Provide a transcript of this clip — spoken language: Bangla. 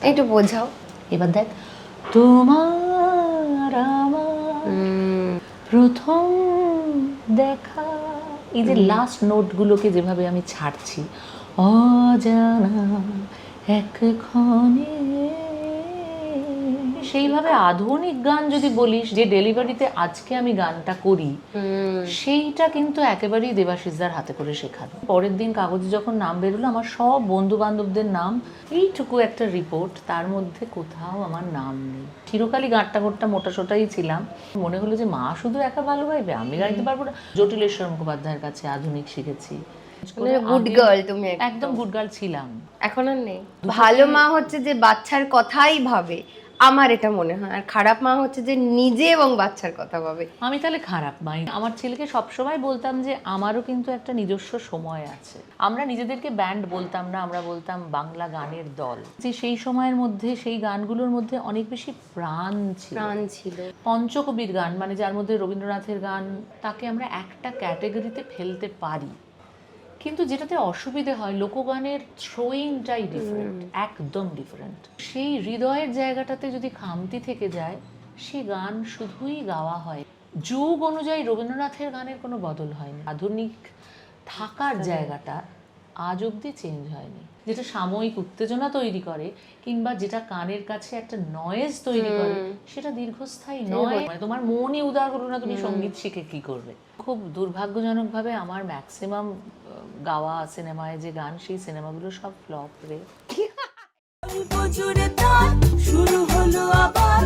একটু বোঝাও। এবার দেখ, তোমার আমার প্রথম দেখা, এই যে লাস্ট নোটগুলোকে যেভাবে আমি ছাড়ছি, অজানা এক ক্ষণে, সেইভাবে আধুনিক গান যদি বলিস, যে ডেলিভারিতে আজকে আমি গানটা করি, সেইটা কিন্তু একেবারেই দেবাশিসদার হাতে করে শেখানো। পরের দিন কাগজে যখন নাম বেরোলো, আমার সব বন্ধু বান্ধবদের নাম, এইটুকু একটা রিপোর্ট, তার মধ্যে কোথাও আমার নাম নেই। চিরকালই গাঁটটা গোট্টা মোটা সোটাই ছিলাম। মনে হলো যে মা শুধু একা ভালো গাইবে, আমি গাইতে পারবো না। জটিলেশ্বর মুখোপাধ্যায়ের কাছে আধুনিক শিখেছি। গুড গার্ল তুমি, একদম গুড গার্ল ছিলাম। এখন আর নেই। ভালো মা হচ্ছে যে বাচ্চার কথাই ভাবে, আমার এটা মনে হয়। আর খারাপ মা হচ্ছে যে নিজে এবং বাচ্চার কথা ভাবে। আমি তাহলে খারাপ মাই? আমার ছেলেকে সবসময় বলতাম যে আমারও কিন্তু একটা নিজস্ব সময় আছে। আমরা নিজেদেরকে ব্যান্ড বলতাম না, আমরা বলতাম বাংলা গানের দল। যে সেই সময়ের মধ্যে, সেই গানগুলোর মধ্যে অনেক বেশি প্রাণ ছিল। পঞ্চকবির গান, মানে যার মধ্যে রবীন্দ্রনাথের গান, তাকে আমরা একটা ক্যাটাগরিতে ফেলতে পারি। কিন্তু যেটাতে অসুবিধে হয়, লোকগানের থ্রোয়িংটাই ডিফারেন্ট, একদম ডিফারেন্ট। সেই হৃদয়ের জায়গাটাতে যদি খামতি থেকে যায়, সে গান শুধুই গাওয়া হয়। যুগ অনুযায়ী রবীন্দ্রনাথের গানের কোনো বদল হয়নি। আধুনিক থাকার জায়গাটা আজ অবধি চেঞ্জ হয়নি। যেটা সাময়িক উত্তেজনা তৈরি করে, কিংবা যেটা কানের কাছে একটা নয়েজ তৈরি করে, সেটা দীর্ঘস্থায়ী নয়। মানে তোমার মনই উদার হলো না, তুমি সঙ্গীত শিখে কি করবে? খুব দুর্ভাগ্যজনকভাবে আমার ম্যাক্সিমাম গাওয়া সিনেমায় যে গান, সেই সিনেমাগুলো সব ফ্লপ রে। শুরু হলো আবার